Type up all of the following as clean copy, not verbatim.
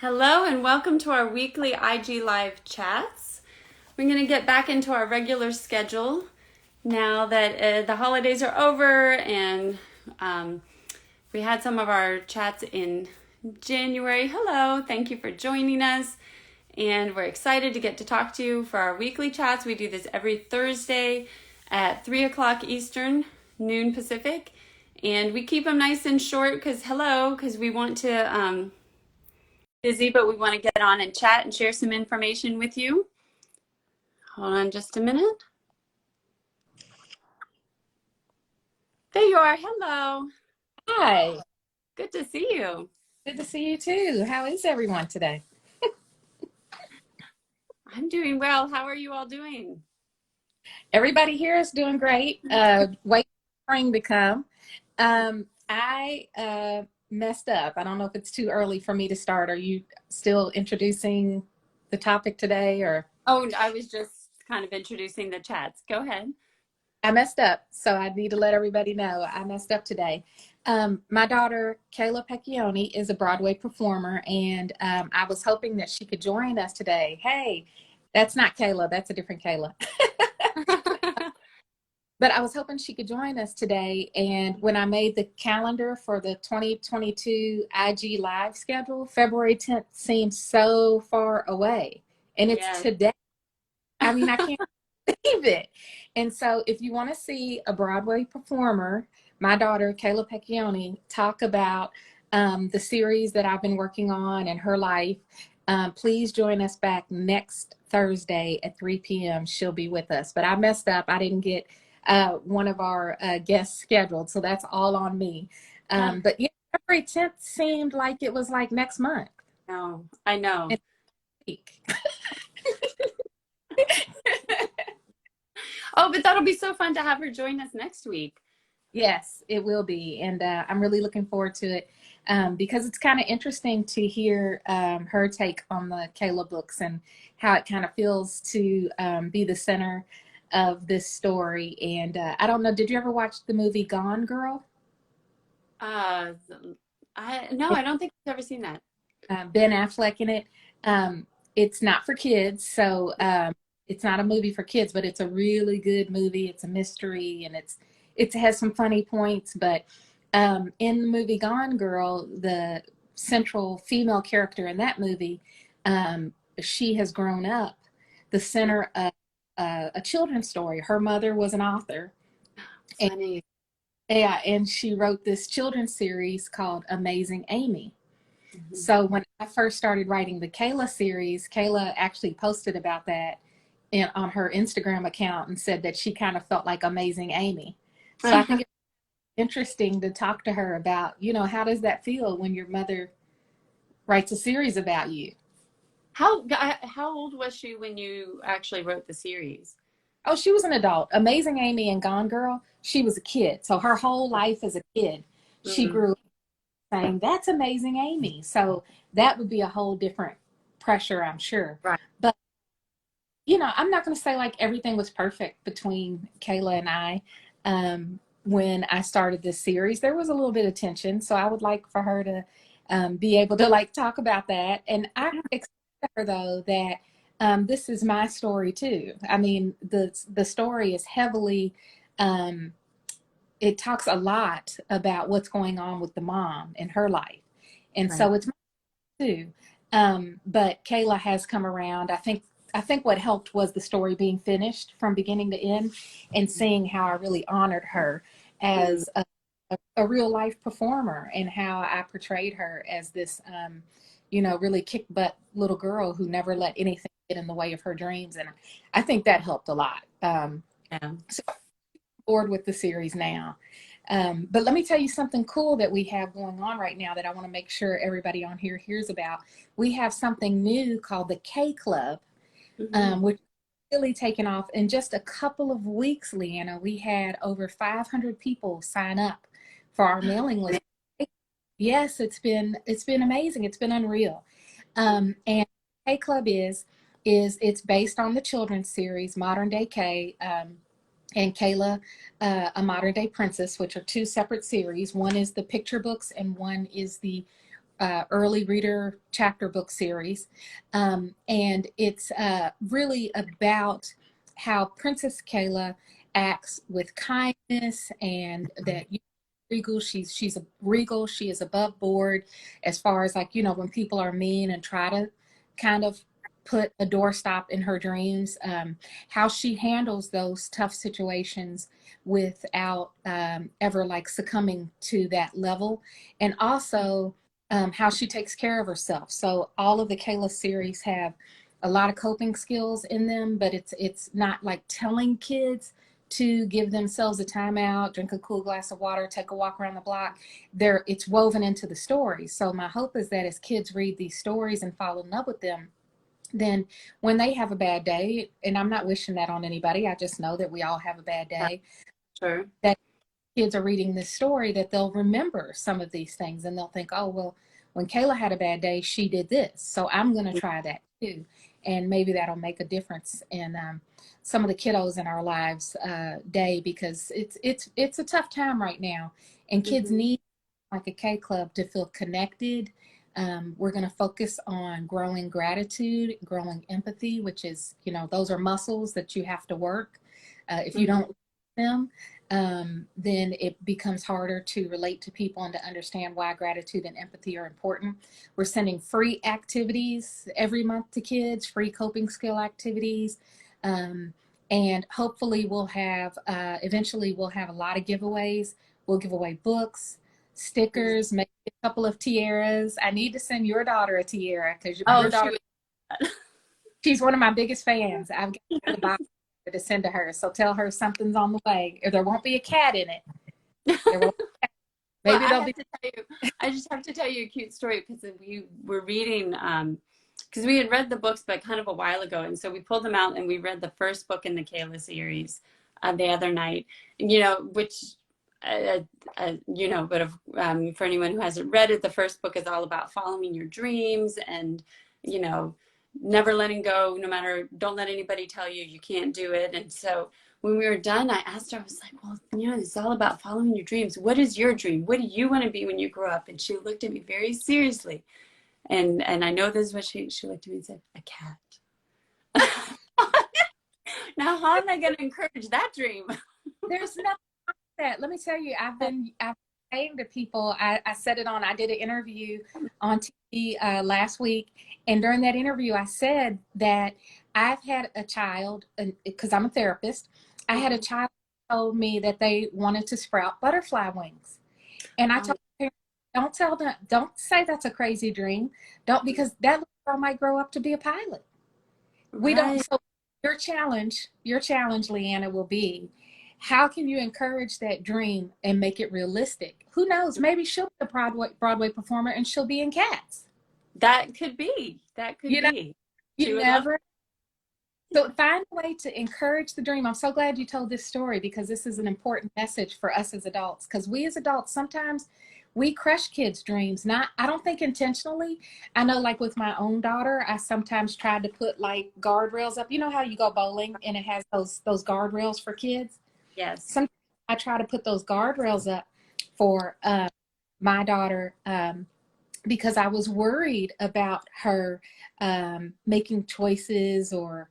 Hello and welcome to our weekly IG Live chats. We're going to get back into our regular schedule now that the holidays are over and we had some of our chats in January. Hello, thank you for joining us. And we're excited to get to talk to you for our weekly chats. We do this every Thursday at 3 o'clock Eastern, noon Pacific. And we keep them nice and short because we want to... busy, but we want to get on and chat and share some information with you. Hold on just a minute. There you are. Hello. Hi, Good to see you. good to see you too. How is everyone today? I'm doing well. How are you all doing? Everybody here is doing great. Wait for spring to come. I messed up. I don't know if it's too early for me to start. Are you still introducing the topic today or? Oh, I was just kind of introducing the chats. Go ahead. I messed up, so I need to let everybody know I messed up today. My daughter, Kayla Pecchioni, is a Broadway performer, and I was hoping that she could join us today. Hey, that's not Kayla, that's a different Kayla. But I was hoping she could join us today. And when I made the calendar for the 2022 IG Live schedule, February 10th seems so far away. And it's Yes. today. I mean, I can't believe it. And so if you want to see a Broadway performer, my daughter, Kayla Pecchioni, talk about the series that I've been working on and her life, please join us back next Thursday at 3 p.m. She'll be with us. But I messed up. I didn't get one of our guests scheduled. So that's all on me. But yeah, February 10th seemed like it was like next month. No, I know. Oh, but that'll be so fun to have her join us next week. Yes, it will be. And I'm really looking forward to it because it's kind of interesting to hear her take on the Kayla books and how it kind of feels to be the center of this story. And I don't know, did you ever watch the movie Gone Girl? Uh, no, I don't think I've ever seen that. Ben Affleck in it. It's not for kids, so it's not a movie for kids, but it's a really good movie. It's a mystery, and it has some funny points. But in the movie Gone Girl, the central female character in that movie, she has grown up the center of a children's story. Her mother was an author. Funny. Yeah, and she wrote this children's series called Amazing Amy. Mm-hmm. So when I first started writing the Kayla series, Kayla actually posted about that on her Instagram account and said that she kind of felt like Amazing Amy. So I think it's interesting to talk to her about, how does that feel when your mother writes a series about you? How old was she when you actually wrote the series? Oh, she was an adult. Amazing Amy and Gone Girl, she was a kid. So her whole life as a kid, she Mm-hmm. grew up saying, that's Amazing Amy. So that would be a whole different pressure, I'm sure. Right. But, I'm not going to say like everything was perfect between Kayla and I. When I started this series, there was a little bit of tension. So I would like for her to be able to like talk about that. And I explained to her though that this is my story too. I mean, the story is heavily, it talks a lot about what's going on with the mom in her life. And Right. so it's mine too. But Kayla has come around. I think what helped was the story being finished from beginning to end and seeing how I really honored her as a real life performer and how I portrayed her as this, really kick butt little girl who never let anything get in the way of her dreams. And I think that helped a lot. Yeah. So I'm bored with the series now. But let me tell you something cool that we have going on right now that I want to make sure everybody on here hears about. We have something new called the K Club, which is really taken off in just a couple of weeks, Leanna. We had over 500 people sign up for our mailing list. Yes, it's been amazing. It's been unreal. And K Club is it's based on the children's series Modern Day K. And Kayla, A Modern Day Princess, which are two separate series. One is the picture books and one is the early reader chapter book series. And it's really about how Princess Kayla acts with kindness, and that regal, she's a regal, she is above board as far as, like, when people are mean and try to kind of put a doorstop in her dreams, how she handles those tough situations without ever like succumbing to that level, and also how she takes care of herself. So all of the Kayla series have a lot of coping skills in them, but it's not like telling kids to give themselves a timeout, drink a cool glass of water, take a walk around the block. It's woven into the story. So my hope is that as kids read these stories and fall in love with them, then when they have a bad day, and I'm not wishing that on anybody, I just know that we all have a bad day, Sure. that kids are reading this story, that they'll remember some of these things, and they'll think, oh, well, when Kayla had a bad day, she did this, so I'm going to try that too. And maybe that'll make a difference in some of the kiddos in our lives day, because it's a tough time right now, and kids need like a K Club to feel connected. We're going to focus on growing gratitude, growing empathy, which is, those are muscles that you have to work. If you don't them, then it becomes harder to relate to people and to understand why gratitude and empathy are important. We're sending free activities every month to kids, free coping skill activities. And hopefully eventually we'll have a lot of giveaways. We'll give away books, stickers, maybe a couple of tiaras. I need to send your daughter a tiara, because your daughter, she's one of my biggest fans. I've got the box to send to her, so tell her something's on the way. Or there won't be a cat in it. Maybe well, I just have to tell you a cute story, because we were reading, because we had read the books, but kind of a while ago, and so we pulled them out and we read the first book in the Kayla series the other night, which but for anyone who hasn't read it, the first book is all about following your dreams and never letting go, don't let anybody tell you you can't do it. And so when we were done, I asked her, I was like, well, it's all about following your dreams. What is your dream? What do you want to be when you grow up? And she looked at me very seriously. And I know this is what she looked at me and said, a cat. Now, how am I going to encourage that dream? There's nothing like that. Let me tell you, I've been saying to people, I said it I did an interview on TV last week. And during that interview, I said that I've had a child, because I'm a therapist, I had a child who told me that they wanted to sprout butterfly wings. And I told parents, don't tell them, don't say that's a crazy dream. Because that little girl might grow up to be a pilot. We don't. So your challenge, Leanna, will be, how can you encourage that dream and make it realistic? Who knows? Maybe she'll be a Broadway performer and she'll be in Cats. That could be. You never. So find a way to encourage the dream. I'm so glad you told this story, because this is an important message for us as adults. Because we as adults, sometimes we crush kids' dreams. I don't think intentionally. I know, like with my own daughter, I sometimes tried to put like guardrails up. You know how you go bowling and it has those guardrails for kids? Yes. Sometimes I try to put those guardrails up for my daughter, because I was worried about her making choices, or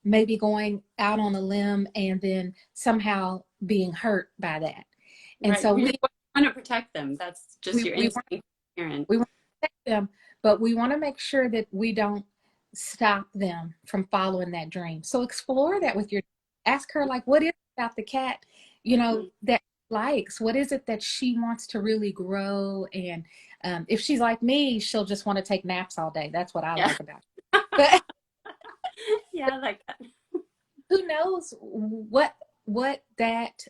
maybe going out on a limb and then somehow being hurt by that. And so we want to protect them. That's just your instinct. We want to protect them, but we want to make sure that we don't stop them from following that dream. So explore that with ask her, like, what is it about the cat, that likes? What is it that she wants to really grow? And if she's like me, she'll just want to take naps all day. That's what I like about it. But yeah, I like that. Who knows what that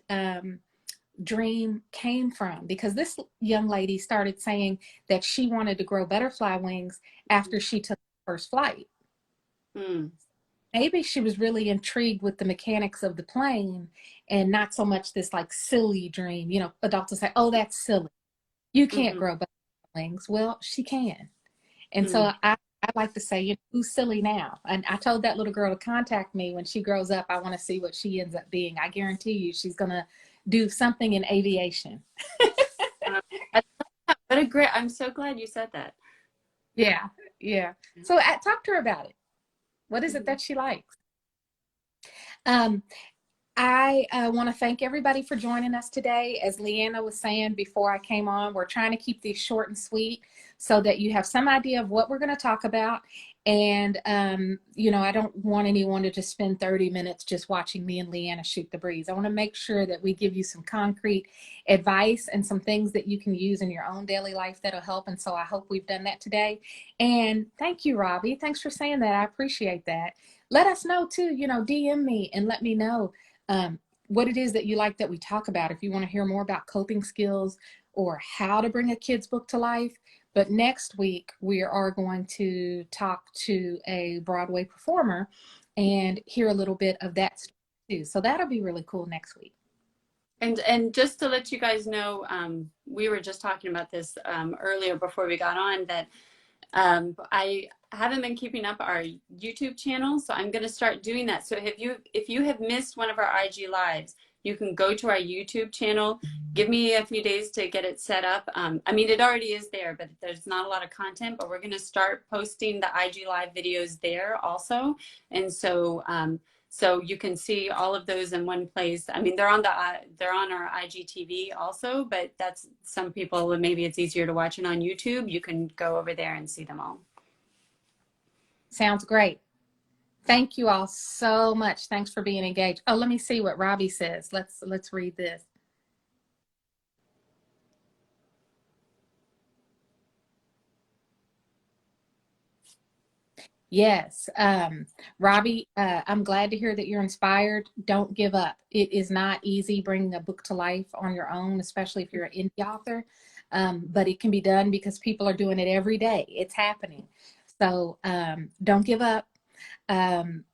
dream came from? Because this young lady started saying that she wanted to grow butterfly wings after she took her first flight. Maybe she was really intrigued with the mechanics of the plane, and not so much this like silly dream. Adults will say, oh, that's silly. You can't grow butterfly wings. Well, she can. And so I like to say, who's silly now? And I told that little girl to contact me when she grows up. I want to see what she ends up being. I guarantee you she's going to do something in aviation. What a great, I'm so glad you said that. Yeah, yeah. So talk to her about it. What is it Mhm. that she likes? Um, I want to thank everybody for joining us today. As Leanna was saying before I came on, we're trying to keep these short and sweet so that you have some idea of what we're going to talk about. And, I don't want anyone to just spend 30 minutes just watching me and Leanna shoot the breeze. I want to make sure that we give you some concrete advice and some things that you can use in your own daily life that'll help. And so I hope we've done that today. And thank you, Robbie. Thanks for saying that. I appreciate that. Let us know too, DM me and let me know what it is that you like that we talk about. If you want to hear more about coping skills or how to bring a kid's book to life. But next week, we are going to talk to a Broadway performer and hear a little bit of that story too. So that'll be really cool next week. And just to let you guys know, we were just talking about this earlier before we got on, that I haven't been keeping up our YouTube channel, so I'm going to start doing that. So if you have missed one of our IG lives, you can go to our YouTube channel. Give me a few days to get it set up. I mean, it already is there, but there's not a lot of content. But we're going to start posting the IG live videos there also, and so you can see all of those in one place. I mean, they're on our IGTV also, but that's some people, maybe it's easier to watch it on YouTube. You can go over there and see them all. Sounds great. Thank you all so much. Thanks for being engaged. Oh, let me see what Robbie says. Let's read this. Yes. Robbie, I'm glad to hear that you're inspired. Don't give up. It is not easy bringing a book to life on your own, especially if you're an indie author. But it can be done because people are doing it every day. It's happening. So don't give up. Um,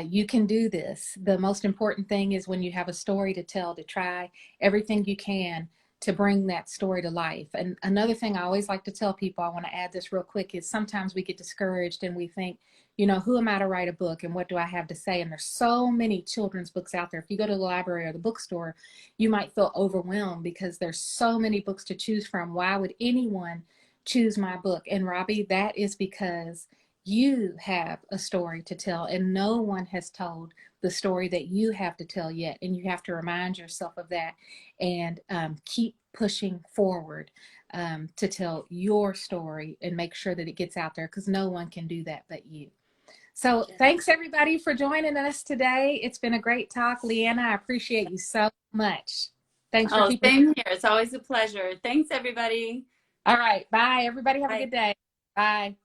you can do this. The most important thing is when you have a story to tell, to try everything you can to bring that story to life. And another thing I always like to tell people, I want to add this real quick, is sometimes we get discouraged and we think, who am I to write a book and what do I have to say? And there's so many children's books out there. If you go to the library or the bookstore, you might feel overwhelmed because there's so many books to choose from. Why would anyone choose my book? And Robbie, that is because you have a story to tell, and no one has told the story that you have to tell yet. And you have to remind yourself of that and keep pushing forward to tell your story and make sure that it gets out there because no one can do that but you. So thanks everybody for joining us today. It's been a great talk. Leanna, I appreciate you so much. Thanks for Oh, keeping. same here. It's always a pleasure. Thanks, everybody. All right. Bye. Everybody have a Bye. good day. Bye.